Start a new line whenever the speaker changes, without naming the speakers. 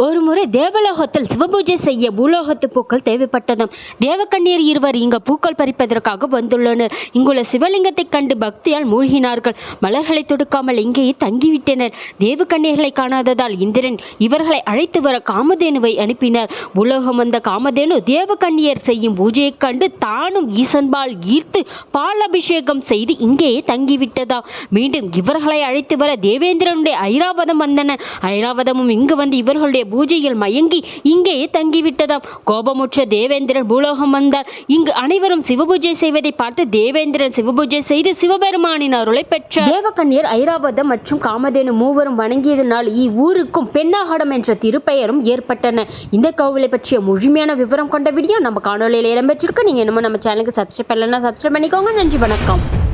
ஒருமுறை தேவலோகத்தில் சிவபூஜை செய்ய பூலோகத்து பூக்கள் தேவைப்பட்டதாம். தேவக்கன்னியர் இருவர் இங்கு பூக்கள் பறிப்பதற்காக வந்துள்ளனர். இங்குள்ள சிவலிங்கத்தை கண்டு பக்தியால் மூழ்கினார்கள். மலர்களை தொடுக்காமல் இங்கேயே தங்கிவிட்டனர். தேவக்கன்னியர்களை காணாததால் இந்திரன் இவர்களை அழைத்து வர காமதேனுவை அனுப்பினார். பூலோகம் வந்த காமதேனு தேவக்கன்னியர் செய்யும் பூஜையைக் கண்டு தானும் ஈசன்பால் ஈர்த்து பால் அபிஷேகம் செய்து இங்கேயே தங்கிவிட்டதாம். மீண்டும் இவர்களை அழைத்து வர தேவேந்திரனுடைய ஐராவதம் வந்தன. ஐராவதமும் இங்கு வந்து இவர்களுடைய பூஜையில் மயங்கி இங்கேயே தங்கிவிட்டதாம். கோபமுற்ற தேவேந்திரன் பூலோகம் வந்தார். இங்கு அனைவரும் சிவபூஜை செய்வதை பார்த்து தேவேந்திரன் சிவபூஜை செய்து சிவபெருமானின் அருளை பெற்றார். தேவக்கன்னியர் ஐராவதம் மற்றும் காமதேனு மூவரும் வணங்கியதனால் இவ்வூருக்கும் பெண்ணாகடம் என்ற திருப்பெயரும் ஏற்பட்டன. இந்த கோவிலை பற்றிய முழுமையான விவரம் கொண்ட வீடியோ நம்ம காணொலியில் இடம்பெற்றிருக்கு. நீங்க என்னமோ நம்ம சேனலுக்கு சப்ஸ்கிரைப் பண்ணலன்னா சப்ஸ்கிரைப் பண்ணிக்கோங்க. நன்றி, வணக்கம்.